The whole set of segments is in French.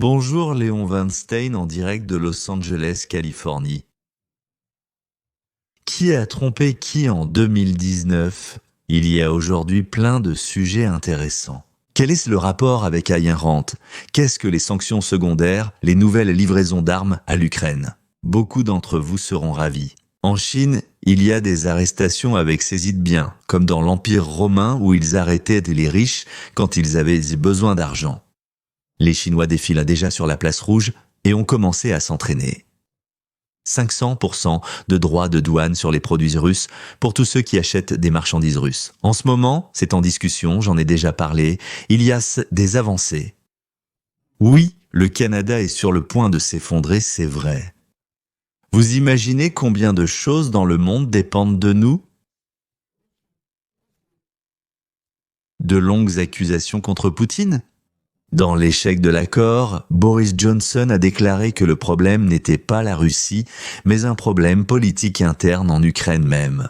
Bonjour Léon Weinstein en direct de Los Angeles, Californie. Qui a trompé qui en 2019? Il y a aujourd'hui plein de sujets intéressants. Quel est le rapport avec Ayn Rand? Qu'est-ce que les sanctions secondaires, les nouvelles livraisons d'armes à l'Ukraine? Beaucoup d'entre vous seront ravis. En Chine, il y a des arrestations avec saisie de biens, comme dans l'Empire romain où ils arrêtaient les riches quand ils avaient besoin d'argent. Les Chinois défilent déjà sur la place rouge et ont commencé à s'entraîner. 500% de droits de douane sur les produits russes pour tous ceux qui achètent des marchandises russes. En ce moment, c'est en discussion, j'en ai déjà parlé, il y a des avancées. Oui, le Canada est sur le point de s'effondrer, c'est vrai. Vous imaginez combien de choses dans le monde dépendent de nous? De longues accusations contre Poutine? Dans l'échec de l'accord, Boris Johnson a déclaré que le problème n'était pas la Russie, mais un problème politique interne en Ukraine même.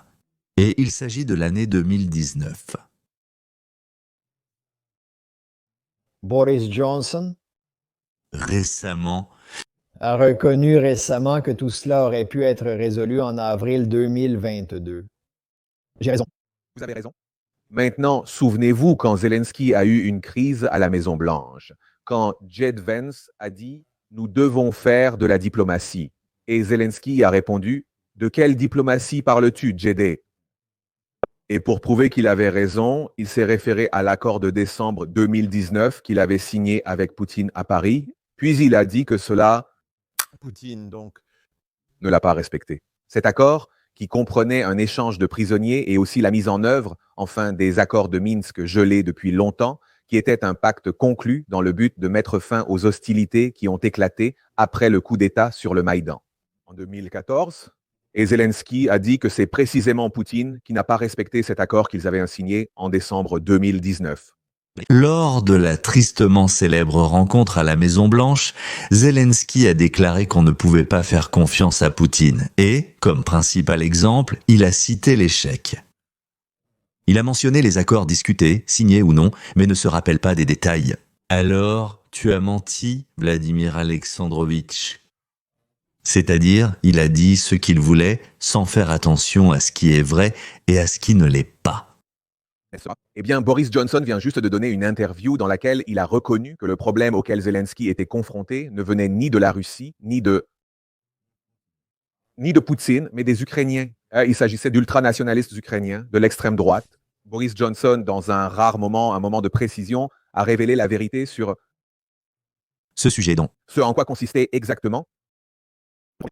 Et il s'agit de l'année 2019. Boris Johnson Récemment, a reconnu récemment que tout cela aurait pu être résolu en avril 2022. J'ai raison. Vous avez raison. Maintenant, souvenez-vous quand Zelensky a eu une crise à la Maison-Blanche, quand J.D. Vance a dit « Nous devons faire de la diplomatie ». Et Zelensky a répondu « De quelle diplomatie parles-tu, J.D. ?» Et pour prouver qu'il avait raison, il s'est référé à l'accord de décembre 2019 qu'il avait signé avec Poutine à Paris, puis il a dit que cela, Poutine donc, ne l'a pas respecté. Cet accord, qui comprenait un échange de prisonniers et aussi la mise en œuvre, enfin, des accords de Minsk gelés depuis longtemps, qui était un pacte conclu dans le but de mettre fin aux hostilités qui ont éclaté après le coup d'État sur le Maïdan en 2014. Et Zelensky a dit que c'est précisément Poutine qui n'a pas respecté cet accord qu'ils avaient signé en décembre 2019. lors de la tristement célèbre rencontre à la Maison-Blanche, Zelensky a déclaré qu'on ne pouvait pas faire confiance à Poutine et, comme principal exemple, il a cité l'échec. Il a mentionné les accords discutés, signés ou non, mais ne se rappelle pas des détails. Alors, tu as menti, Vladimir Alexandrovitch. C'est-à-dire, il a dit ce qu'il voulait sans faire attention à ce qui est vrai et à ce qui ne l'est pas. Eh bien, Boris Johnson vient juste de donner une interview dans laquelle il a reconnu que le problème auquel Zelensky était confronté ne venait ni de la Russie, ni de Poutine, mais des Ukrainiens. Il s'agissait d'ultranationalistes ukrainiens, de l'extrême droite. Boris Johnson, dans un rare moment, un moment de précision, a révélé la vérité sur Ce sujet donc. ce en quoi consistait exactement.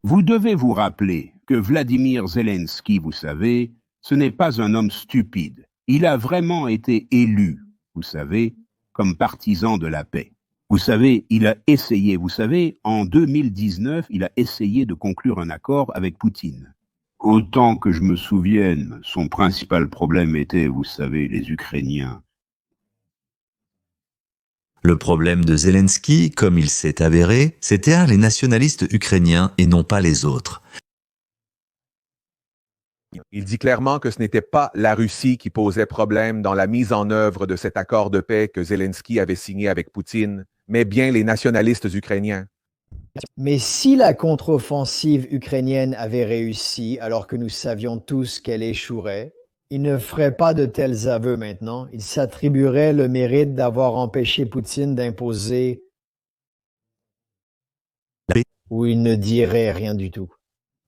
Vous devez vous rappeler que Vladimir Zelensky, vous savez, ce n'est pas un homme stupide. Il a vraiment été élu, vous savez, comme partisan de la paix. Vous savez, il a essayé, vous savez, en 2019, il a essayé de conclure un accord avec Poutine. Autant que je me souvienne, son principal problème était, vous savez, les Ukrainiens. Le problème de Zelensky, comme il s'est avéré, c'était les nationalistes ukrainiens et non pas les autres. Il dit clairement que ce n'était pas la Russie qui posait problème dans la mise en œuvre de cet accord de paix que Zelensky avait signé avec Poutine, mais bien les nationalistes ukrainiens. Mais si la contre-offensive ukrainienne avait réussi alors que nous savions tous qu'elle échouerait, il ne ferait pas de tels aveux maintenant. Il s'attribuerait le mérite d'avoir empêché Poutine d'imposer La paix. ou il ne dirait rien du tout.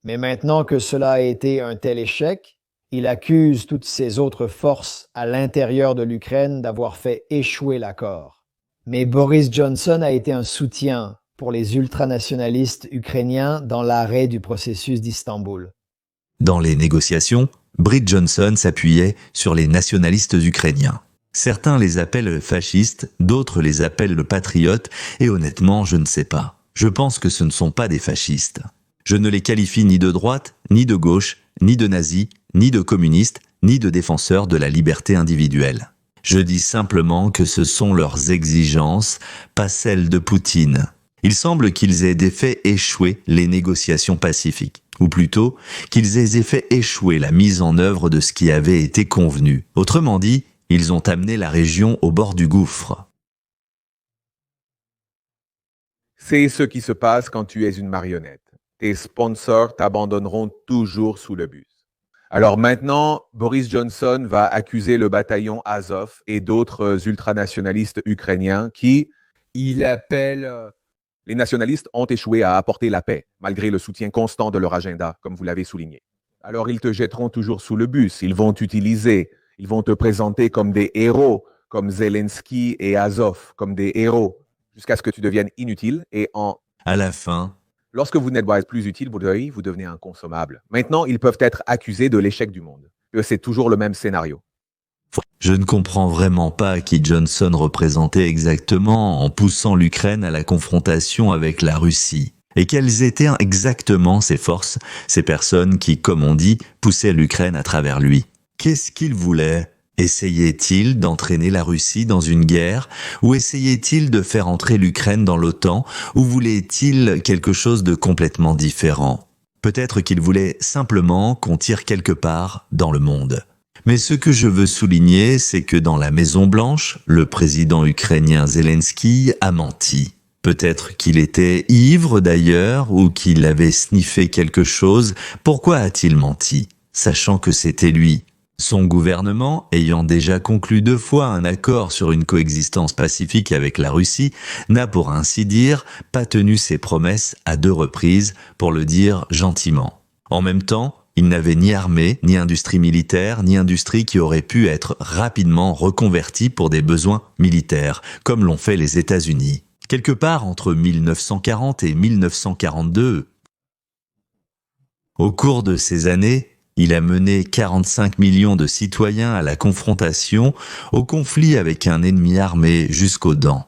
Mais maintenant que cela a été un tel échec, il accuse toutes ces autres forces à l'intérieur de l'Ukraine d'avoir fait échouer l'accord. Mais Boris Johnson a été un soutien pour les ultranationalistes ukrainiens dans l'arrêt du processus d'Istanbul. Dans les négociations, Boris Johnson s'appuyait sur les nationalistes ukrainiens. Certains les appellent fascistes, d'autres les appellent patriotes, et honnêtement, je ne sais pas. Je pense que ce ne sont pas des fascistes. Je ne les qualifie ni de droite, ni de gauche, ni de nazis, ni de communistes, ni de défenseurs de la liberté individuelle. Je dis simplement que ce sont leurs exigences, pas celles de Poutine. Il semble qu'ils aient fait échouer les négociations pacifiques, ou plutôt qu'ils aient fait échouer la mise en œuvre de ce qui avait été convenu. Autrement dit, ils ont amené la région au bord du gouffre. C'est ce qui se passe quand tu es une marionnette. Tes sponsors t'abandonneront toujours sous le bus. Alors maintenant, Boris Johnson va accuser le bataillon Azov et d'autres ultranationalistes ukrainiens qui, il appelle... Les nationalistes ont échoué à apporter la paix, malgré le soutien constant de leur agenda, comme vous l'avez souligné. Alors ils te jetteront toujours sous le bus, ils vont t'utiliser, ils vont te présenter comme des héros, comme Zelensky et Azov, comme des héros, jusqu'à ce que tu deviennes inutile et À la fin, lorsque vous n'êtes pas plus utile, vous devenez inconsommable. Maintenant, ils peuvent être accusés de l'échec du monde. C'est toujours le même scénario. je ne comprends vraiment pas qui Johnson représentait exactement en poussant l'Ukraine à la confrontation avec la Russie. Et quelles étaient exactement ces forces, ces personnes qui, comme on dit, poussaient l'Ukraine à travers lui? Qu'est-ce qu'il voulait? Essayait-il d'entraîner la Russie dans une guerre? Ou essayait-il de faire entrer l'Ukraine dans l'OTAN? Ou voulait-il quelque chose de complètement différent? Peut-être qu'il voulait simplement qu'on tire quelque part dans le monde. Mais ce que je veux souligner, c'est que dans la Maison-Blanche, le président ukrainien Zelensky a menti. Peut-être qu'il était ivre d'ailleurs, ou qu'il avait sniffé quelque chose. Pourquoi a-t-il menti, sachant que c'était lui? Son gouvernement, ayant déjà conclu 2 fois un accord sur une coexistence pacifique avec la Russie, n'a pour ainsi dire pas tenu ses promesses à 2 reprises, pour le dire gentiment. En même temps, il n'avait ni armée, ni industrie militaire, ni industrie qui aurait pu être rapidement reconvertie pour des besoins militaires, comme l'ont fait les États-Unis. Quelque part entre 1940 et 1942, au cours de ces années, il a mené 45 millions de citoyens à la confrontation, au conflit avec un ennemi armé jusqu'aux dents.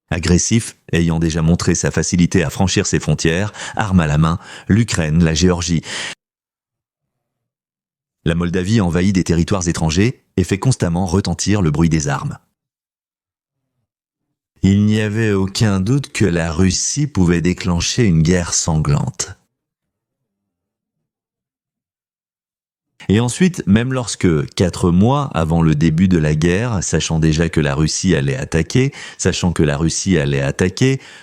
Agressif, ayant déjà montré sa facilité à franchir ses frontières, armes à la main, l'Ukraine, la Géorgie, la Moldavie envahit des territoires étrangers et fait constamment retentir le bruit des armes. Il n'y avait aucun doute que la Russie pouvait déclencher une guerre sanglante. Et ensuite, même lorsque, 4 mois avant le début de la guerre, sachant déjà que la Russie allait attaquer,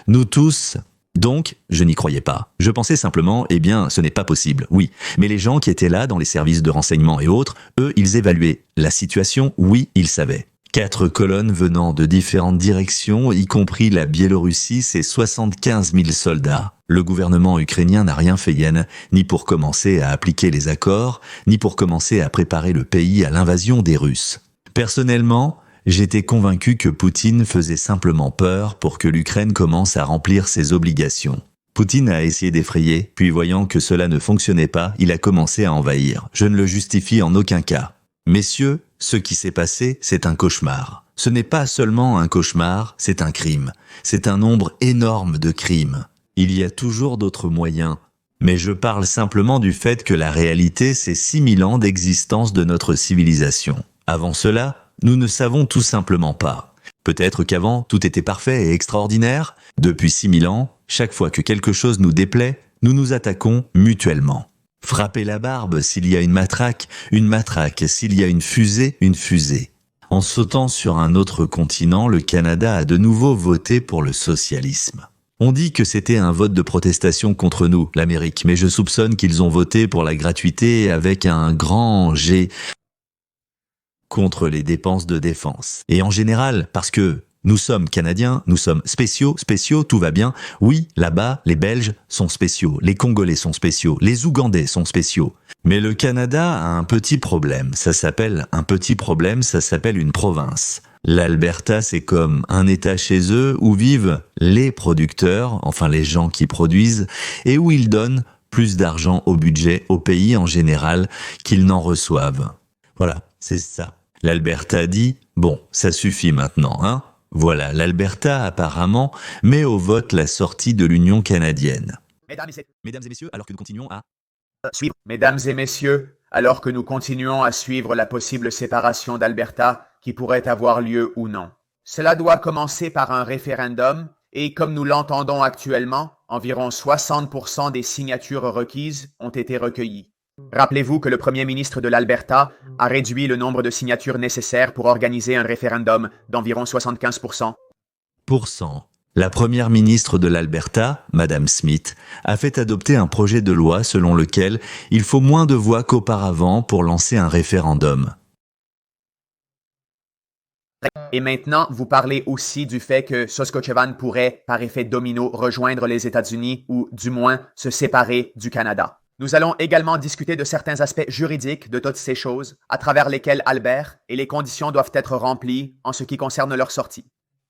nous tous, donc, je n'y croyais pas. Je pensais simplement, ce n'est pas possible, oui. Mais les gens qui étaient là, dans les services de renseignement et autres, eux, ils évaluaient la situation, oui, ils savaient. 4 colonnes venant de différentes directions, y compris la Biélorussie, c'est 75 000 soldats. Le gouvernement ukrainien n'a rien fait yen, ni pour commencer à appliquer les accords, ni pour commencer à préparer le pays à l'invasion des Russes. Personnellement, j'étais convaincu que Poutine faisait simplement peur pour que l'Ukraine commence à remplir ses obligations. Poutine a essayé d'effrayer, puis voyant que cela ne fonctionnait pas, il a commencé à envahir. Je ne le justifie en aucun cas. Messieurs, ce qui s'est passé, c'est un cauchemar. Ce n'est pas seulement un cauchemar, c'est un crime. C'est un nombre énorme de crimes. Il y a toujours d'autres moyens. Mais je parle simplement du fait que la réalité, c'est 6000 ans d'existence de notre civilisation. Avant cela, nous ne savons tout simplement pas. Peut-être qu'avant, tout était parfait et extraordinaire. Depuis 6000 ans, chaque fois que quelque chose nous déplaît, nous nous attaquons mutuellement. Frapper la barbe s'il y a une matraque, s'il y a une fusée. En sautant sur un autre continent, le Canada a de nouveau voté pour le socialisme. On dit que c'était un vote de protestation contre nous, l'Amérique, mais je soupçonne qu'ils ont voté pour la gratuité avec un grand G contre les dépenses de défense. Et en général, parce que nous sommes Canadiens, nous sommes spéciaux, tout va bien. Oui, là-bas, les Belges sont spéciaux, les Congolais sont spéciaux, les Ougandais sont spéciaux. Mais le Canada a un petit problème, ça s'appelle une province. L'Alberta, c'est comme un État chez eux où vivent les producteurs, enfin les gens qui produisent, et où ils donnent plus d'argent au budget, au pays en général, qu'ils n'en reçoivent. Voilà, c'est ça. L'Alberta dit, bon, ça suffit maintenant, hein? Voilà, l'Alberta, apparemment, met au vote la sortie de l'Union canadienne. Mesdames et messieurs, alors que nous continuons à suivre. Mesdames et messieurs, alors que nous continuons à suivre la possible séparation d'Alberta qui pourrait avoir lieu ou non. Cela doit commencer par un référendum et, comme nous l'entendons actuellement, environ 60% des signatures requises ont été recueillies. Rappelez-vous que le premier ministre de l'Alberta a réduit le nombre de signatures nécessaires pour organiser un référendum d'environ 75%. La première ministre de l'Alberta, Madame Smith, a fait adopter un projet de loi selon lequel il faut moins de voix qu'auparavant pour lancer un référendum. Et maintenant, vous parlez aussi du fait que Saskatchewan pourrait, par effet domino, rejoindre les États-Unis ou, du moins, se séparer du Canada. Nous allons également discuter de certains aspects juridiques de toutes ces choses, à travers lesquels Albert et les conditions doivent être remplies en ce qui concerne leur sortie.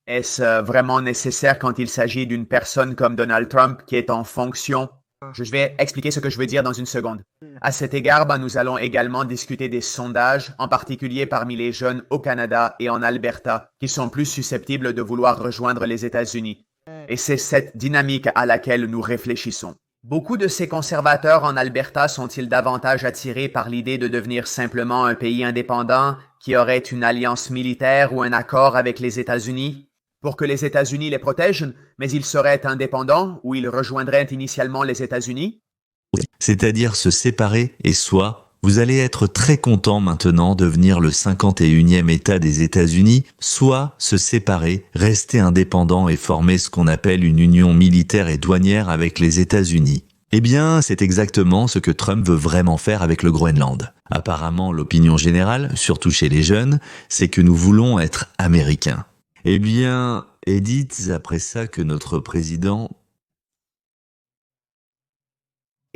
Est-ce vraiment nécessaire quand il s'agit d'une personne comme Donald Trump qui est en fonction? Je vais expliquer ce que je veux dire dans une seconde. À cet égard, nous allons également discuter des sondages, en particulier parmi les jeunes au Canada et en Alberta, qui sont plus susceptibles de vouloir rejoindre les États-Unis. Et c'est cette dynamique à laquelle nous réfléchissons. Beaucoup de ces conservateurs en Alberta sont-ils davantage attirés par l'idée de devenir simplement un pays indépendant qui aurait une alliance militaire ou un accord avec les États-Unis pour que les États-Unis les protègent, mais ils seraient indépendants ou ils rejoindraient initialement les États-Unis? C'est-à-dire se séparer et soit vous allez être très content maintenant de devenir le 51e État des États-Unis, soit se séparer, rester indépendant et former ce qu'on appelle une union militaire et douanière avec les États-Unis. Eh bien, c'est exactement ce que Trump veut vraiment faire avec le Groenland. Apparemment, l'opinion générale, surtout chez les jeunes, c'est que nous voulons être américains. Eh bien, et dites après ça que notre président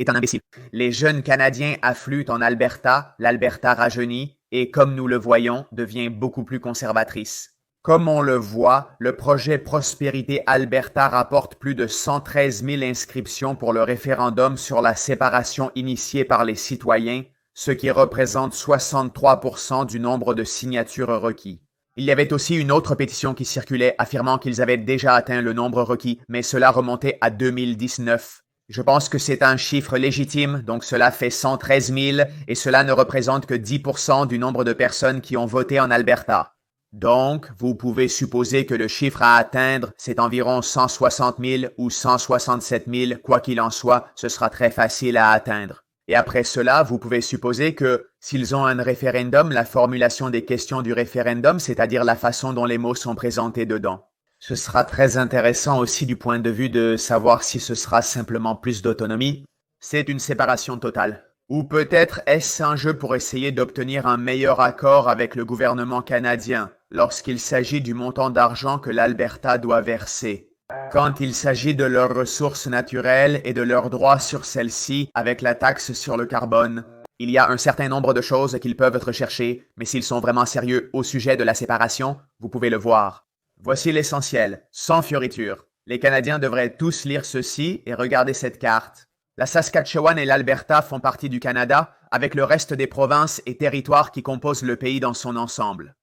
est un imbécile. Les jeunes Canadiens affluent en Alberta, l'Alberta rajeunit et, comme nous le voyons, devient beaucoup plus conservatrice. Comme on le voit, le projet Prospérité Alberta rapporte plus de 113 000 inscriptions pour le référendum sur la séparation initié par les citoyens, ce qui représente 63% du nombre de signatures requis. Il y avait aussi une autre pétition qui circulait affirmant qu'ils avaient déjà atteint le nombre requis, mais cela remontait à 2019. Je pense que c'est un chiffre légitime, donc cela fait 113 000 et cela ne représente que 10% du nombre de personnes qui ont voté en Alberta. Donc, vous pouvez supposer que le chiffre à atteindre, c'est environ 160 000 ou 167 000, quoi qu'il en soit, ce sera très facile à atteindre. Et après cela, vous pouvez supposer que, s'ils ont un référendum, la formulation des questions du référendum, c'est-à-dire la façon dont les mots sont présentés dedans. Ce sera très intéressant aussi du point de vue de savoir si ce sera simplement plus d'autonomie. C'est une séparation totale. Ou peut-être est-ce un jeu pour essayer d'obtenir un meilleur accord avec le gouvernement canadien lorsqu'il s'agit du montant d'argent que l'Alberta doit verser. Quand il s'agit de leurs ressources naturelles et de leurs droits sur celles-ci avec la taxe sur le carbone, il y a un certain nombre de choses qu'ils peuvent rechercher, mais s'ils sont vraiment sérieux au sujet de la séparation, vous pouvez le voir. Voici l'essentiel, sans fioriture. Les Canadiens devraient tous lire ceci et regarder cette carte. La Saskatchewan et l'Alberta font partie du Canada, avec le reste des provinces et territoires qui composent le pays dans son ensemble.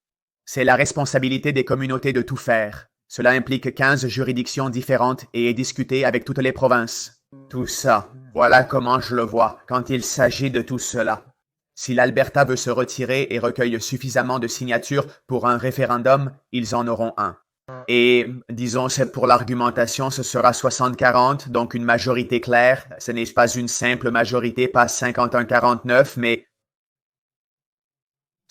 C'est la responsabilité des communautés de tout faire. Cela implique 15 juridictions différentes et est discuté avec toutes les provinces. Tout ça, voilà comment je le vois quand il s'agit de tout cela. Si l'Alberta veut se retirer et recueille suffisamment de signatures pour un référendum, ils en auront un. Et, disons, pour l'argumentation, ce sera 60-40, donc une majorité claire. Ce n'est pas une simple majorité, pas 51-49, mais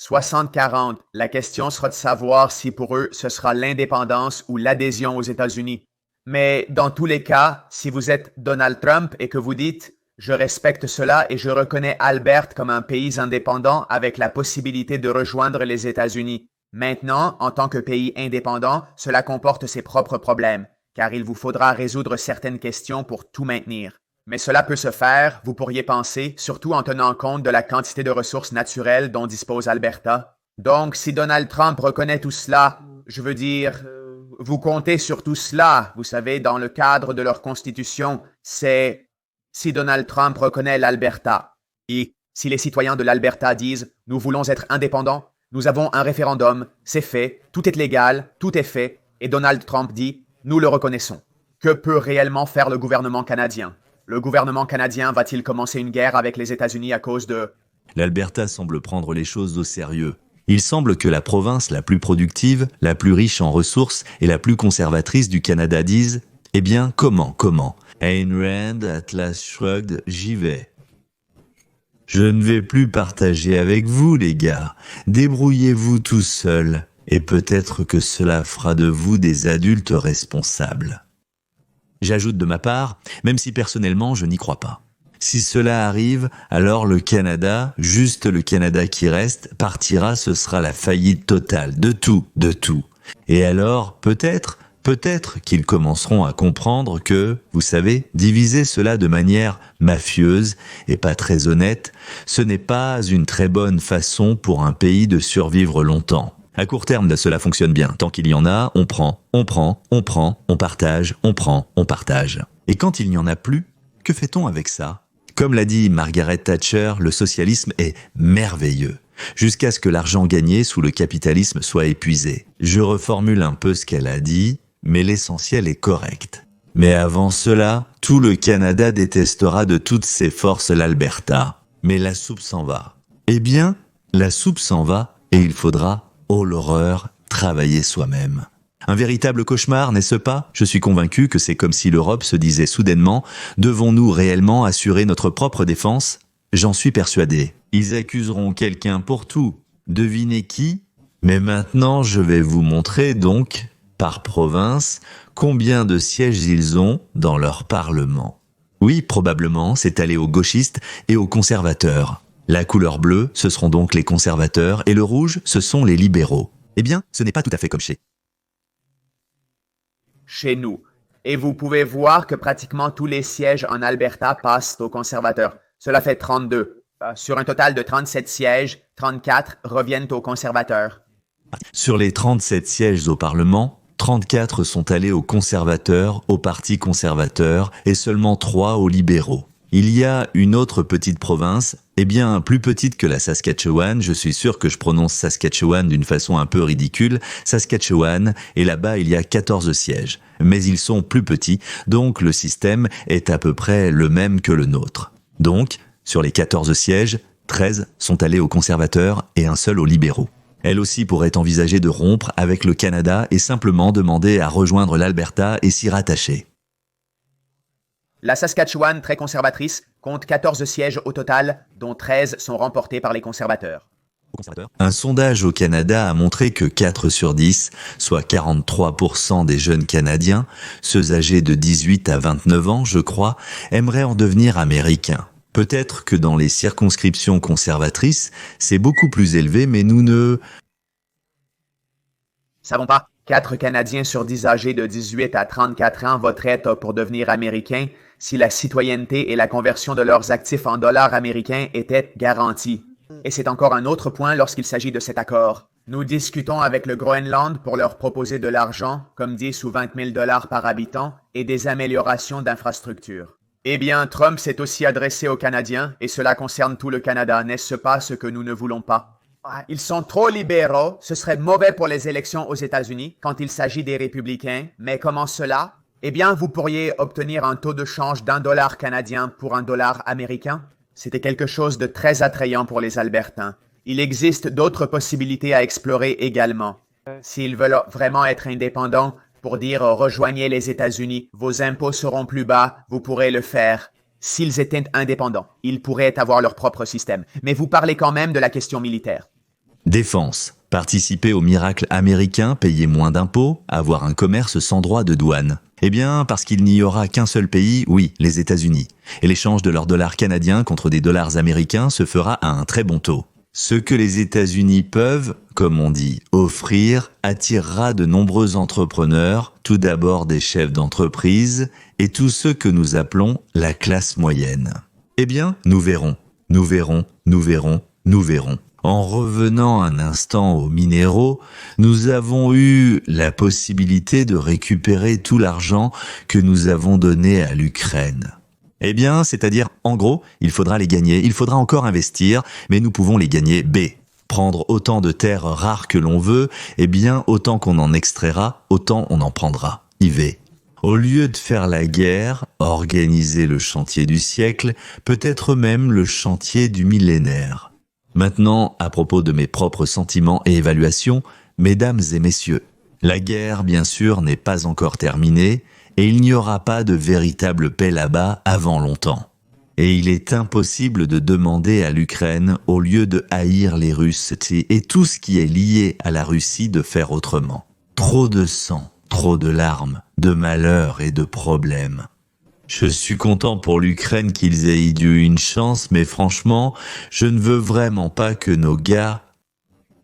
60-40. La question sera de savoir si pour eux, ce sera l'indépendance ou l'adhésion aux États-Unis. Mais dans tous les cas, si vous êtes Donald Trump et que vous dites « Je respecte cela et je reconnais Alberta comme un pays indépendant avec la possibilité de rejoindre les États-Unis », maintenant, en tant que pays indépendant, cela comporte ses propres problèmes, car il vous faudra résoudre certaines questions pour tout maintenir. Mais cela peut se faire, vous pourriez penser, surtout en tenant compte de la quantité de ressources naturelles dont dispose Alberta. Donc, si Donald Trump reconnaît tout cela, je veux dire, vous comptez sur tout cela, vous savez, dans le cadre de leur constitution, c'est si Donald Trump reconnaît l'Alberta. Et si les citoyens de l'Alberta disent « Nous voulons être indépendants », nous avons un référendum, c'est fait, tout est légal, tout est fait, et Donald Trump dit « Nous le reconnaissons ». Que peut réellement faire le gouvernement canadien? Le gouvernement canadien va-t-il commencer une guerre avec les États-Unis à cause de... L'Alberta semble prendre les choses au sérieux. Il semble que la province la plus productive, la plus riche en ressources et la plus conservatrice du Canada dise « Eh bien, comment ?» Ayn Rand, Atlas Shrugged, j'y vais. Je ne vais plus partager avec vous, les gars. Débrouillez-vous tout seuls. Et peut-être que cela fera de vous des adultes responsables. J'ajoute de ma part, même si personnellement je n'y crois pas. Si cela arrive, alors le Canada, juste le Canada qui reste, partira, ce sera la faillite totale, de tout. Et alors, peut-être qu'ils commenceront à comprendre que, vous savez, diviser cela de manière mafieuse et pas très honnête, ce n'est pas une très bonne façon pour un pays de survivre longtemps. À court terme, cela fonctionne bien. Tant qu'il y en a, on prend, on partage, on prend, on partage. Et quand il n'y en a plus, que fait-on avec ça ? Comme l'a dit Margaret Thatcher, le socialisme est merveilleux, jusqu'à ce que l'argent gagné sous le capitalisme soit épuisé. Je reformule un peu ce qu'elle a dit, mais l'essentiel est correct. Mais avant cela, tout le Canada détestera de toutes ses forces l'Alberta. Mais la soupe s'en va. Eh bien, la soupe s'en va et il faudra, oh l'horreur, travailler soi-même. Un véritable cauchemar, n'est-ce pas ? Je suis convaincu que c'est comme si l'Europe se disait soudainement « Devons-nous réellement assurer notre propre défense ?» J'en suis persuadé. Ils accuseront quelqu'un pour tout. Devinez qui ? Mais maintenant, je vais vous montrer donc, par province, combien de sièges ils ont dans leur parlement. Oui, probablement, c'est aller aux gauchistes et aux conservateurs. La couleur bleue, ce seront donc les conservateurs, et le rouge, ce sont les libéraux. Eh bien, ce n'est pas tout à fait comme chez nous. Et vous pouvez voir que pratiquement tous les sièges en Alberta passent aux conservateurs. Cela fait 32. Sur un total de 37 sièges, 34 reviennent aux conservateurs. Sur les 37 sièges au Parlement, 34 sont allés aux conservateurs, au Parti conservateur, et seulement 3 aux libéraux. Il y a une autre petite province, eh bien plus petite que la Saskatchewan, je suis sûr que je prononce Saskatchewan d'une façon un peu ridicule, Saskatchewan, et là-bas il y a 14 sièges. Mais ils sont plus petits, donc le système est à peu près le même que le nôtre. Donc, sur les 14 sièges, 13 sont allés aux conservateurs et un seul aux libéraux. Elle aussi pourrait envisager de rompre avec le Canada et simplement demander à rejoindre l'Alberta et s'y rattacher. La Saskatchewan, très conservatrice, compte 14 sièges au total, dont 13 sont remportés par les conservateurs. Un sondage au Canada a montré que 4 sur 10, soit 43% des jeunes Canadiens, ceux âgés de 18 à 29 ans, je crois, aimeraient en devenir américains. Peut-être que dans les circonscriptions conservatrices, c'est beaucoup plus élevé, mais nous ne savons pas. 4 Canadiens sur 10 âgés de 18 à 34 ans voteraient pour devenir américains si la citoyenneté et la conversion de leurs actifs en dollars américains étaient garanties. Et c'est encore un autre point lorsqu'il s'agit de cet accord. Nous discutons avec le Groenland pour leur proposer de l'argent, comme 10 ou 20 000 $ par habitant, et des améliorations d'infrastructures. Eh bien, Trump s'est aussi adressé aux Canadiens, et cela concerne tout le Canada, n'est-ce pas ce que nous ne voulons pas? Ils sont trop libéraux, ce serait mauvais pour les élections aux États-Unis quand il s'agit des républicains, mais comment cela? Eh bien, vous pourriez obtenir un taux de change d'$1 canadien pour $1 américain. C'était quelque chose de très attrayant pour les Albertains. Il existe d'autres possibilités à explorer également. S'ils veulent vraiment être indépendants, pour dire rejoignez les États-Unis, vos impôts seront plus bas, vous pourrez le faire. S'ils étaient indépendants, ils pourraient avoir leur propre système. Mais vous parlez quand même de la question militaire. Défense. Participer au miracle américain, payer moins d'impôts, avoir un commerce sans droit de douane. Eh bien, parce qu'il n'y aura qu'un seul pays, oui, les États-Unis. Et l'échange de leurs dollars canadiens contre des dollars américains se fera à un très bon taux. Ce que les États-Unis peuvent, comme on dit, offrir, attirera de nombreux entrepreneurs, tout d'abord des chefs d'entreprise, et tous ceux que nous appelons la classe moyenne. Eh bien, nous verrons. En revenant un instant aux minéraux, nous avons eu la possibilité de récupérer tout l'argent que nous avons donné à l'Ukraine. Eh bien, c'est-à-dire, en gros, il faudra les gagner, il faudra encore investir, mais nous pouvons les gagner B. Prendre autant de terres rares que l'on veut, eh bien, autant qu'on en extraira, autant on en prendra. IV. Au lieu de faire la guerre, organiser le chantier du siècle, peut-être même le chantier du millénaire. Maintenant, à propos de mes propres sentiments et évaluations, mesdames et messieurs, la guerre, bien sûr, n'est pas encore terminée, et il n'y aura pas de véritable paix là-bas avant longtemps. Et il est impossible de demander à l'Ukraine, au lieu de haïr les Russes et tout ce qui est lié à la Russie, de faire autrement. Trop de sang, trop de larmes, de malheurs et de problèmes. Je suis content pour l'Ukraine qu'ils aient eu une chance, mais franchement, je ne veux vraiment pas que nos gars...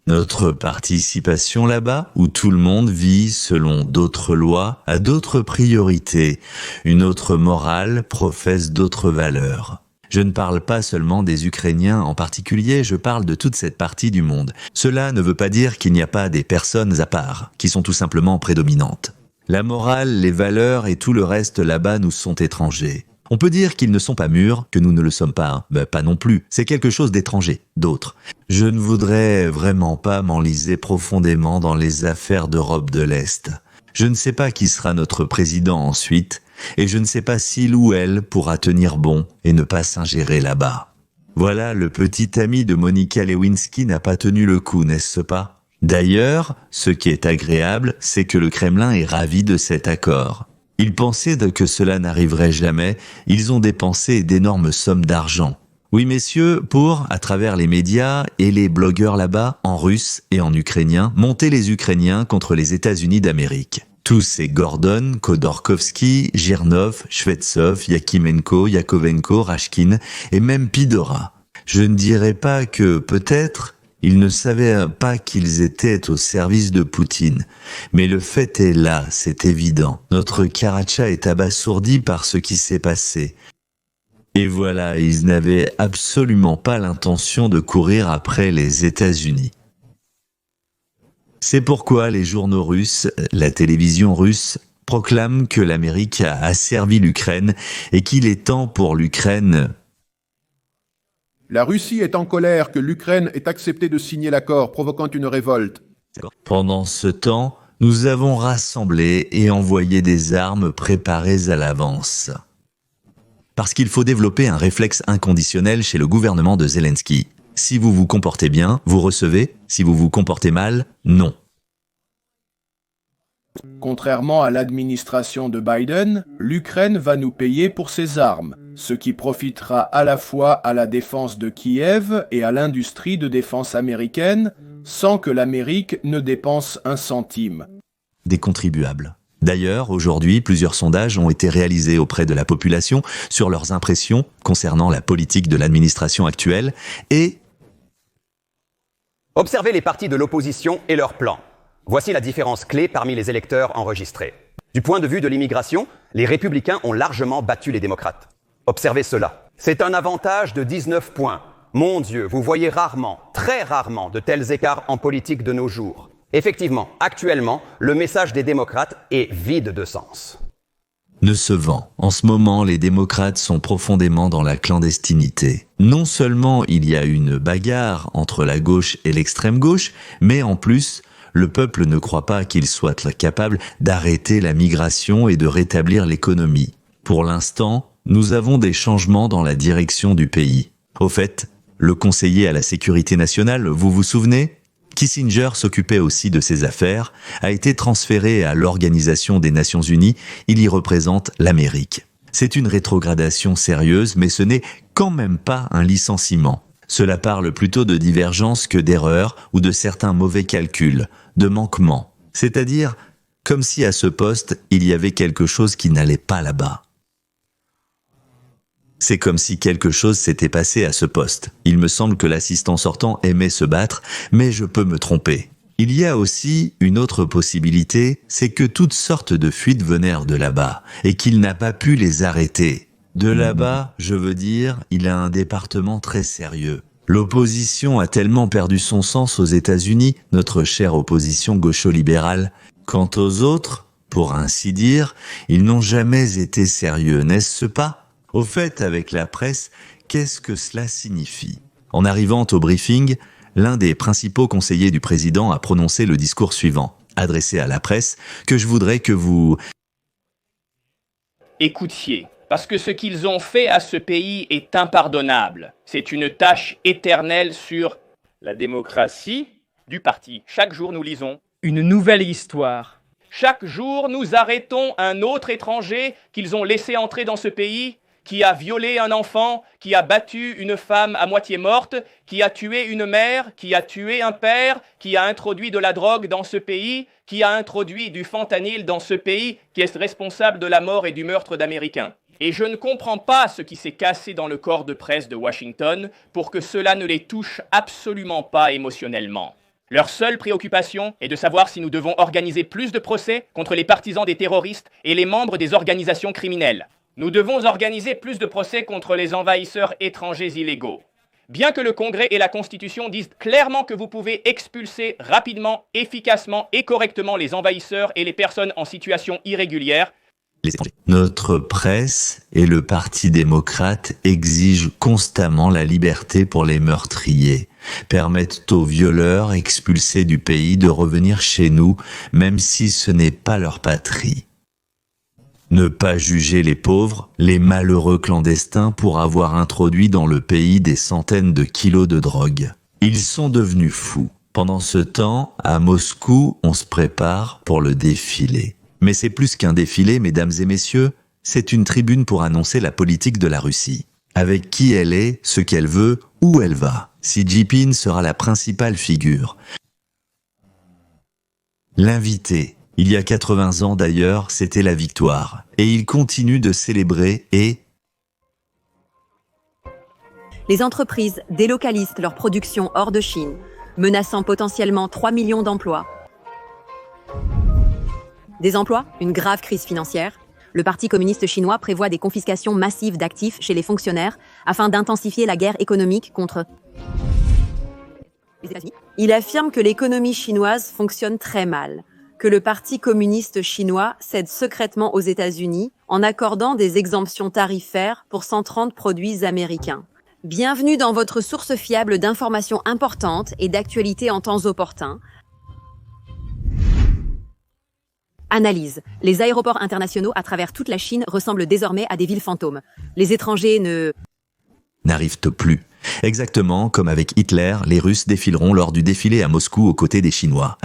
Notre participation là-bas, où tout le monde vit selon d'autres lois, a d'autres priorités, une autre morale, professe d'autres valeurs. Je ne parle pas seulement des Ukrainiens en particulier, je parle de toute cette partie du monde. Cela ne veut pas dire qu'il n'y a pas des personnes à part, qui sont tout simplement prédominantes. La morale, les valeurs et tout le reste là-bas nous sont étrangers. On peut dire qu'ils ne sont pas mûrs, que nous ne le sommes pas, pas non plus. C'est quelque chose d'étranger, d'autre. Je ne voudrais vraiment pas m'enliser profondément dans les affaires d'Europe de l'Est. Je ne sais pas qui sera notre président ensuite, et je ne sais pas s'il ou elle pourra tenir bon et ne pas s'ingérer là-bas. Voilà, le petit ami de Monica Lewinsky n'a pas tenu le coup, n'est-ce pas? D'ailleurs, ce qui est agréable, c'est que le Kremlin est ravi de cet accord. Ils pensaient que cela n'arriverait jamais, ils ont dépensé d'énormes sommes d'argent. Oui messieurs, pour, à travers les médias et les blogueurs là-bas, en russe et en ukrainien, monter les Ukrainiens contre les États-Unis d'Amérique. Tous ces Gordon, Khodorkovsky, Girnov, Shvetsov, Yakimenko, Yakovenko, Rashkin et même Pidora. Je ne dirais pas que, peut-être, ils ne savaient pas qu'ils étaient au service de Poutine. Mais le fait est là, c'est évident. Notre Karacha est abasourdi par ce qui s'est passé. Et voilà, ils n'avaient absolument pas l'intention de courir après les États-Unis. C'est pourquoi les journaux russes, la télévision russe, proclament que l'Amérique a asservi l'Ukraine et qu'il est temps pour l'Ukraine... La Russie est en colère que l'Ukraine ait accepté de signer l'accord, provoquant une révolte. Pendant ce temps, nous avons rassemblé et envoyé des armes préparées à l'avance. Parce qu'il faut développer un réflexe inconditionnel chez le gouvernement de Zelensky. Si vous vous comportez bien, vous recevez. Si vous vous comportez mal, non. Contrairement à l'administration de Biden, l'Ukraine va nous payer pour ses armes, ce qui profitera à la fois à la défense de Kiev et à l'industrie de défense américaine, sans que l'Amérique ne dépense un centime. Des contribuables. D'ailleurs, aujourd'hui, plusieurs sondages ont été réalisés auprès de la population sur leurs impressions concernant la politique de l'administration actuelle et... Observez les partis de l'opposition et leurs plans. Voici la différence clé parmi les électeurs enregistrés. Du point de vue de l'immigration, les républicains ont largement battu les démocrates. Observez cela. C'est un avantage de 19 points. Mon Dieu, vous voyez rarement, très rarement, de tels écarts en politique de nos jours. Effectivement, actuellement, le message des démocrates est vide de sens. Ne se vend. En ce moment, les démocrates sont profondément dans la clandestinité. Non seulement il y a une bagarre entre la gauche et l'extrême gauche, mais en plus... Le peuple ne croit pas qu'il soit capable d'arrêter la migration et de rétablir l'économie. Pour l'instant, nous avons des changements dans la direction du pays. Au fait, le conseiller à la sécurité nationale, vous vous souvenez ? Kissinger s'occupait aussi de ces affaires, a été transféré à l'Organisation des Nations Unies, il y représente l'Amérique. C'est une rétrogradation sérieuse, mais ce n'est quand même pas un licenciement. Cela parle plutôt de divergence que d'erreur ou de certains mauvais calculs, de manquements. C'est-à-dire, comme si à ce poste, il y avait quelque chose qui n'allait pas là-bas. C'est comme si quelque chose s'était passé à ce poste. Il me semble que l'assistant sortant aimait se battre, mais je peux me tromper. Il y a aussi une autre possibilité, c'est que toutes sortes de fuites venèrent de là-bas, et qu'il n'a pas pu les arrêter. De là-bas, je veux dire, il a un département très sérieux. L'opposition a tellement perdu son sens aux États-Unis, notre chère opposition gaucho-libérale. Quant aux autres, pour ainsi dire, ils n'ont jamais été sérieux, n'est-ce pas? Au fait, avec la presse, qu'est-ce que cela signifie? En arrivant au briefing, l'un des principaux conseillers du président a prononcé le discours suivant, adressé à la presse, que je voudrais que vous... Écoutiez. Parce que ce qu'ils ont fait à ce pays est impardonnable. C'est une tâche éternelle sur la démocratie du parti. Chaque jour, nous lisons une nouvelle histoire. Chaque jour, nous arrêtons un autre étranger qu'ils ont laissé entrer dans ce pays, qui a violé un enfant, qui a battu une femme à moitié morte, qui a tué une mère, qui a tué un père, qui a introduit de la drogue dans ce pays, qui a introduit du fentanyl dans ce pays, qui est responsable de la mort et du meurtre d'Américains. Et je ne comprends pas ce qui s'est cassé dans le corps de presse de Washington pour que cela ne les touche absolument pas émotionnellement. Leur seule préoccupation est de savoir si nous devons organiser plus de procès contre les partisans des terroristes et les membres des organisations criminelles. Nous devons organiser plus de procès contre les envahisseurs étrangers illégaux. Bien que le Congrès et la Constitution disent clairement que vous pouvez expulser rapidement, efficacement et correctement les envahisseurs et les personnes en situation irrégulière, notre presse et le Parti démocrate exigent constamment la liberté pour les meurtriers, permettent aux violeurs expulsés du pays de revenir chez nous, même si ce n'est pas leur patrie. Ne pas juger les pauvres, les malheureux clandestins pour avoir introduit dans le pays des centaines de kilos de drogue. Ils sont devenus fous. Pendant ce temps, à Moscou, on se prépare pour le défilé. Mais c'est plus qu'un défilé, mesdames et messieurs, c'est une tribune pour annoncer la politique de la Russie. Avec qui elle est, ce qu'elle veut, où elle va. Xi Jinping sera la principale figure. L'invité, il y a 80 ans d'ailleurs, c'était la victoire. Et il continue de célébrer et... Les entreprises délocalisent leur production hors de Chine, menaçant potentiellement 3 millions d'emplois. Des emplois, une grave crise financière. Le Parti communiste chinois prévoit des confiscations massives d'actifs chez les fonctionnaires afin d'intensifier la guerre économique contre les États-Unis. Il affirme que l'économie chinoise fonctionne très mal, que le Parti communiste chinois cède secrètement aux États-Unis en accordant des exemptions tarifaires pour 130 produits américains. Bienvenue dans votre source fiable d'informations importantes et d'actualités en temps opportun. Analyse. Les aéroports internationaux à travers toute la Chine ressemblent désormais à des villes fantômes. Les étrangers n'arrivent plus. Exactement comme avec Hitler, les Russes défileront lors du défilé à Moscou aux côtés des Chinois.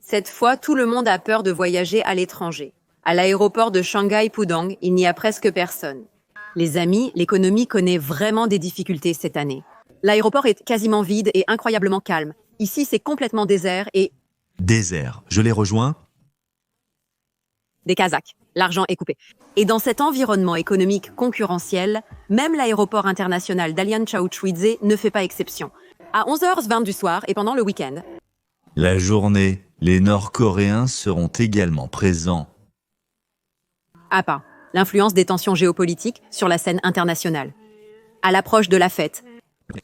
Cette fois, tout le monde a peur de voyager à l'étranger. À l'aéroport de Shanghai Pudong, il n'y a presque personne. Les amis, l'économie connaît vraiment des difficultés cette année. L'aéroport est quasiment vide et incroyablement calme. Ici, c'est complètement désert et... Désert, je les rejoins. Des Kazakhs, l'argent est coupé. Et dans cet environnement économique concurrentiel, même l'aéroport international d'Alian Chao-Chuidze ne fait pas exception. À 11h20 du soir et pendant le week-end. La journée, les Nord-Coréens seront également présents. APA, l'influence des tensions géopolitiques sur la scène internationale. À l'approche de la fête.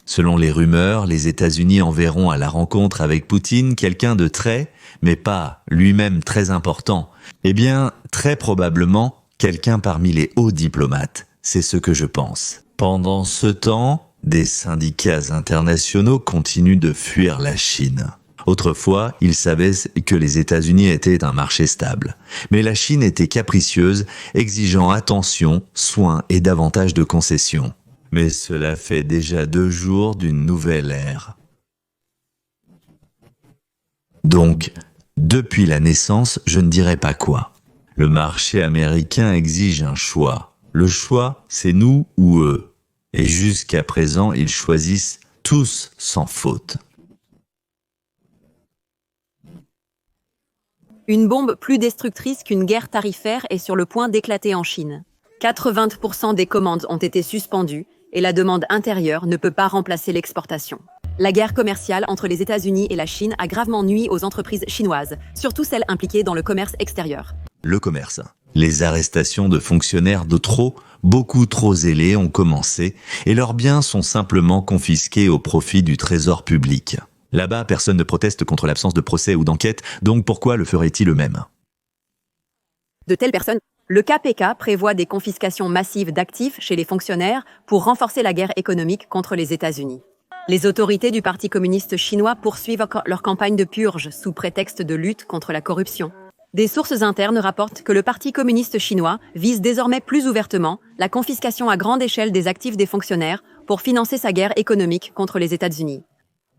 Selon les rumeurs, les États-Unis enverront à la rencontre avec Poutine quelqu'un de très, mais pas lui-même très important. Eh bien, très probablement, quelqu'un parmi les hauts diplomates. C'est ce que je pense. Pendant ce temps, des syndicats internationaux continuent de fuir la Chine. Autrefois, ils savaient que les États-Unis étaient un marché stable. Mais la Chine était capricieuse, exigeant attention, soin et davantage de concessions. Mais cela fait déjà 2 jours d'une nouvelle ère. Donc, depuis la naissance, je ne dirais pas quoi. Le marché américain exige un choix. Le choix, c'est nous ou eux. Et jusqu'à présent, ils choisissent tous sans faute. Une bombe plus destructrice qu'une guerre tarifaire est sur le point d'éclater en Chine. 80% des commandes ont été suspendues et la demande intérieure ne peut pas remplacer l'exportation. La guerre commerciale entre les États-Unis et la Chine a gravement nui aux entreprises chinoises, surtout celles impliquées dans le commerce extérieur. Le commerce. Les arrestations de fonctionnaires de trop, beaucoup trop zélés ont commencé et leurs biens sont simplement confisqués au profit du trésor public. Là-bas, personne ne proteste contre l'absence de procès ou d'enquête, donc pourquoi le ferait-il eux-mêmes ? De telles personnes, le KPK prévoit des confiscations massives d'actifs chez les fonctionnaires pour renforcer la guerre économique contre les États-Unis. Les autorités du Parti communiste chinois poursuivent leur campagne de purge sous prétexte de lutte contre la corruption. Des sources internes rapportent que le Parti communiste chinois vise désormais plus ouvertement la confiscation à grande échelle des actifs des fonctionnaires pour financer sa guerre économique contre les États-Unis.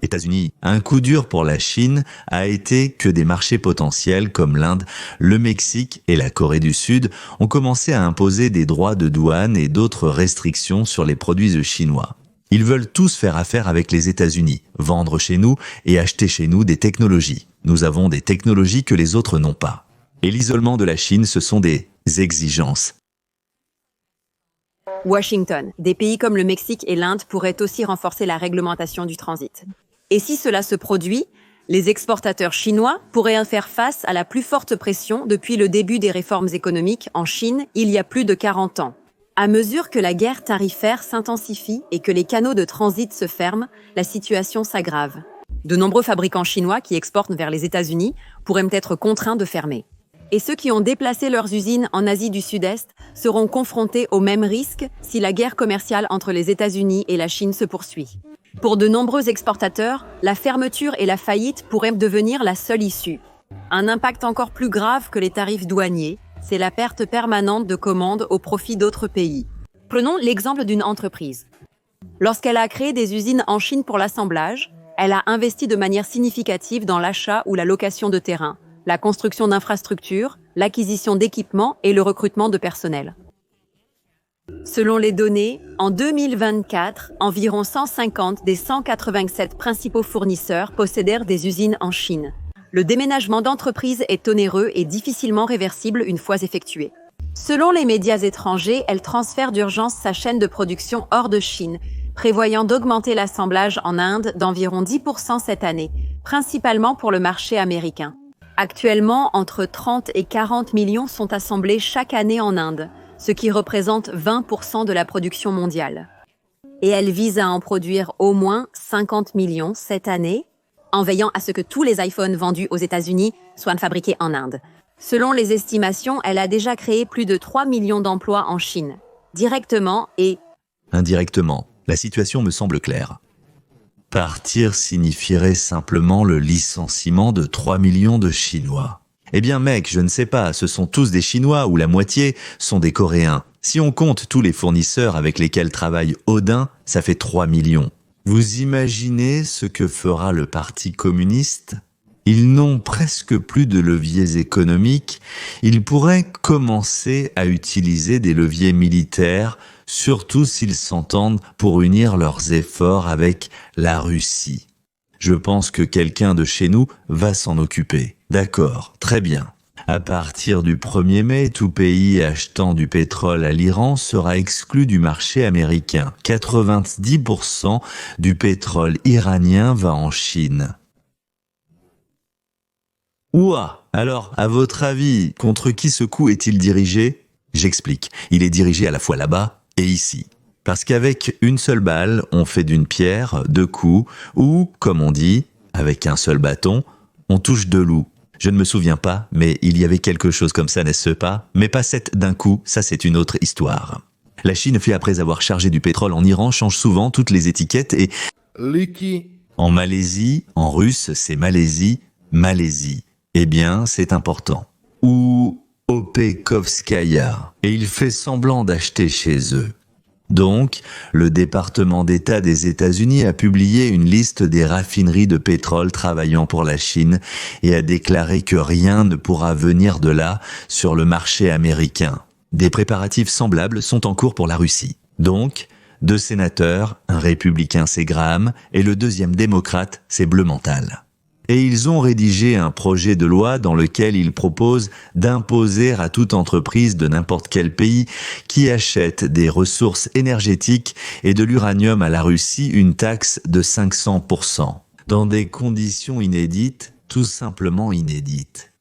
États-Unis, un coup dur pour la Chine a été que des marchés potentiels comme l'Inde, le Mexique et la Corée du Sud ont commencé à imposer des droits de douane et d'autres restrictions sur les produits chinois. Ils veulent tous faire affaire avec les États-Unis, vendre chez nous et acheter chez nous des technologies. Nous avons des technologies que les autres n'ont pas. Et l'isolement de la Chine, ce sont des exigences. Washington, des pays comme le Mexique et l'Inde pourraient aussi renforcer la réglementation du transit. Et si cela se produit, les exportateurs chinois pourraient faire face à la plus forte pression depuis le début des réformes économiques en Chine il y a plus de 40 ans. À mesure que la guerre tarifaire s'intensifie et que les canaux de transit se ferment, la situation s'aggrave. De nombreux fabricants chinois qui exportent vers les États-Unis pourraient être contraints de fermer. Et ceux qui ont déplacé leurs usines en Asie du Sud-Est seront confrontés au même risque si la guerre commerciale entre les États-Unis et la Chine se poursuit. Pour de nombreux exportateurs, la fermeture et la faillite pourraient devenir la seule issue. Un impact encore plus grave que les tarifs douaniers, c'est la perte permanente de commandes au profit d'autres pays. Prenons l'exemple d'une entreprise. Lorsqu'elle a créé des usines en Chine pour l'assemblage, elle a investi de manière significative dans l'achat ou la location de terrain, la construction d'infrastructures, l'acquisition d'équipements et le recrutement de personnel. Selon les données, en 2024, environ 150 des 187 principaux fournisseurs possédèrent des usines en Chine. Le déménagement d'entreprises est onéreux et difficilement réversible une fois effectué. Selon les médias étrangers, elle transfère d'urgence sa chaîne de production hors de Chine, prévoyant d'augmenter l'assemblage en Inde d'environ 10% cette année, principalement pour le marché américain. Actuellement, entre 30 et 40 millions sont assemblés chaque année en Inde, ce qui représente 20% de la production mondiale. Et elle vise à en produire au moins 50 millions cette année, en veillant à ce que tous les iPhones vendus aux États-Unis soient fabriqués en Inde. Selon les estimations, elle a déjà créé plus de 3 millions d'emplois en Chine, directement et indirectement. La situation me semble claire. Partir signifierait simplement le licenciement de 3 millions de Chinois. Eh bien mec, je ne sais pas, ce sont tous des Chinois ou la moitié sont des Coréens. Si on compte tous les fournisseurs avec lesquels travaille Odin, ça fait 3 millions. Vous imaginez ce que fera le Parti communiste ? Ils n'ont presque plus de leviers économiques, ils pourraient commencer à utiliser des leviers militaires, surtout s'ils s'entendent pour unir leurs efforts avec la Russie. Je pense que quelqu'un de chez nous va s'en occuper. D'accord, très bien. À partir du 1er mai, tout pays achetant du pétrole à l'Iran sera exclu du marché américain. 90% du pétrole iranien va en Chine. Ouah! Alors, à votre avis, contre qui ce coup est-il dirigé? J'explique. Il est dirigé à la fois là-bas et ici. Parce qu'avec une seule balle, on fait d'une pierre 2 coups, ou, comme on dit, avec un seul bâton, on touche 2 loups. Je ne me souviens pas, mais il y avait quelque chose comme ça, n'est-ce pas? Mais pas 7 d'un coup, ça c'est une autre histoire. La Chine fait, après avoir chargé du pétrole en Iran, change souvent toutes les étiquettes et... En Malaisie, en russe, c'est Malaisie, Malaisie. Eh bien, c'est important. Ou Opekovskaya. Et il fait semblant d'acheter chez eux. Donc, le département d'État des États-Unis a publié une liste des raffineries de pétrole travaillant pour la Chine et a déclaré que rien ne pourra venir de là sur le marché américain. Des préparatifs semblables sont en cours pour la Russie. Donc, 2 sénateurs, un républicain c'est Graham et le 2e démocrate c'est Bleumenthal. Et ils ont rédigé un projet de loi dans lequel ils proposent d'imposer à toute entreprise de n'importe quel pays qui achète des ressources énergétiques et de l'uranium à la Russie une taxe de 500%, dans des conditions inédites, tout simplement inédites.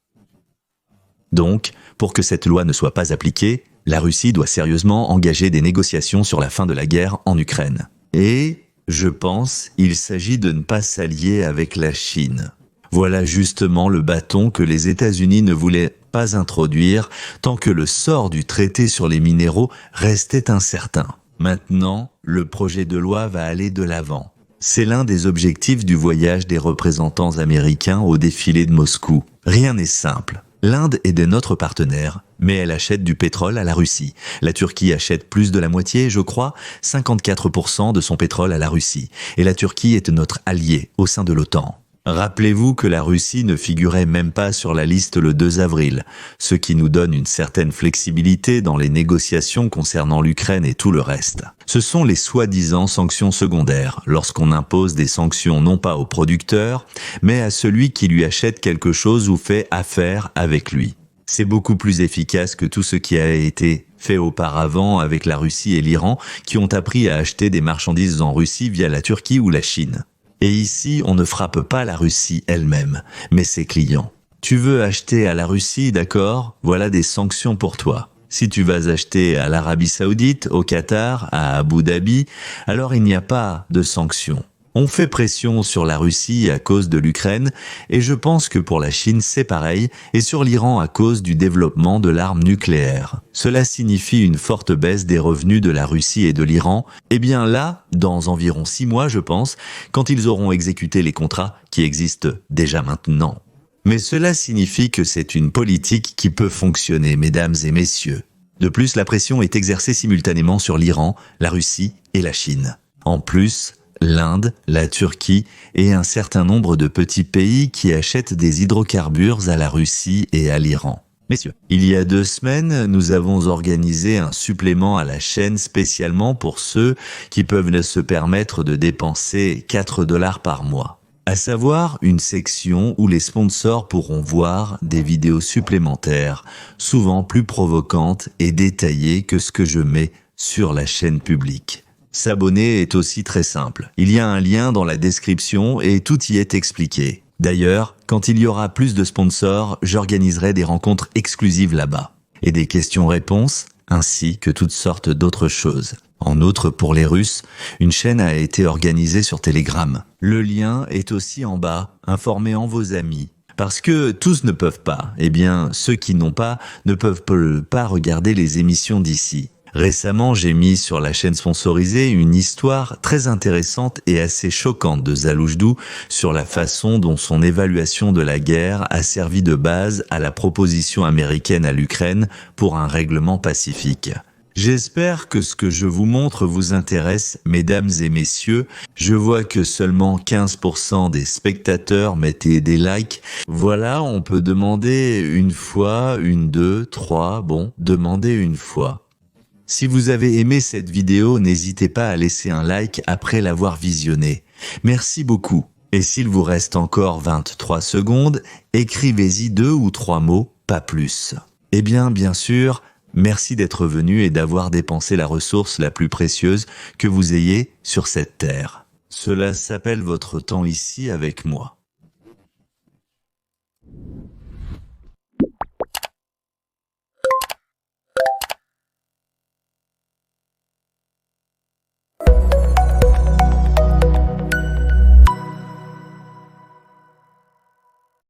Donc, pour que cette loi ne soit pas appliquée, la Russie doit sérieusement engager des négociations sur la fin de la guerre en Ukraine. Et, je pense, il s'agit de ne pas s'allier avec la Chine. Voilà justement le bâton que les États-Unis ne voulaient pas introduire tant que le sort du traité sur les minéraux restait incertain. Maintenant, le projet de loi va aller de l'avant. C'est l'un des objectifs du voyage des représentants américains au défilé de Moscou. Rien n'est simple. L'Inde est de notre partenaire, mais elle achète du pétrole à la Russie. La Turquie achète plus de la moitié, je crois, 54% de son pétrole à la Russie. Et la Turquie est notre allié au sein de l'OTAN. Rappelez-vous que la Russie ne figurait même pas sur la liste le 2 avril, ce qui nous donne une certaine flexibilité dans les négociations concernant l'Ukraine et tout le reste. Ce sont les soi-disant sanctions secondaires, lorsqu'on impose des sanctions non pas au producteur, mais à celui qui lui achète quelque chose ou fait affaire avec lui. C'est beaucoup plus efficace que tout ce qui a été fait auparavant avec la Russie et l'Iran, qui ont appris à acheter des marchandises en Russie via la Turquie ou la Chine. Et ici, on ne frappe pas la Russie elle-même, mais ses clients. Tu veux acheter à la Russie, d'accord? Voilà des sanctions pour toi. Si tu vas acheter à l'Arabie Saoudite, au Qatar, à Abu Dhabi, alors il n'y a pas de sanctions. On fait pression sur la Russie à cause de l'Ukraine, et je pense que pour la Chine c'est pareil, et sur l'Iran à cause du développement de l'arme nucléaire. Cela signifie une forte baisse des revenus de la Russie et de l'Iran, et bien là, dans environ 6 mois je pense, quand ils auront exécuté les contrats qui existent déjà maintenant. Mais cela signifie que c'est une politique qui peut fonctionner, mesdames et messieurs. De plus, la pression est exercée simultanément sur l'Iran, la Russie et la Chine. En plus, l'Inde, la Turquie et un certain nombre de petits pays qui achètent des hydrocarbures à la Russie et à l'Iran. Messieurs, il y a 2 semaines, nous avons organisé un supplément à la chaîne spécialement pour ceux qui peuvent se permettre de dépenser 4 $ par mois. À savoir une section où les sponsors pourront voir des vidéos supplémentaires, souvent plus provocantes et détaillées que ce que je mets sur la chaîne publique. S'abonner est aussi très simple. Il y a un lien dans la description et tout y est expliqué. D'ailleurs, quand il y aura plus de sponsors, j'organiserai des rencontres exclusives là-bas. Et des questions-réponses, ainsi que toutes sortes d'autres choses. En outre, pour les Russes, une chaîne a été organisée sur Telegram. Le lien est aussi en bas, informez-en vos amis. Parce que tous ne peuvent pas, eh bien, ceux qui n'ont pas ne peuvent pas regarder les émissions d'ici. Récemment, j'ai mis sur la chaîne sponsorisée une histoire très intéressante et assez choquante de Zaloujdoux sur la façon dont son évaluation de la guerre a servi de base à la proposition américaine à l'Ukraine pour un règlement pacifique. J'espère que ce que je vous montre vous intéresse, mesdames et messieurs. Je vois que seulement 15% des spectateurs mettaient des likes. Voilà, on peut demander une fois, 1, 2, 3, bon, demandez une fois. Si vous avez aimé cette vidéo, n'hésitez pas à laisser un like après l'avoir visionnée. Merci beaucoup. Et s'il vous reste encore 23 secondes, écrivez-y 2 ou 3 mots, pas plus. Eh bien, bien sûr, merci d'être venu et d'avoir dépensé la ressource la plus précieuse que vous ayez sur cette terre. Cela s'appelle votre temps ici avec moi.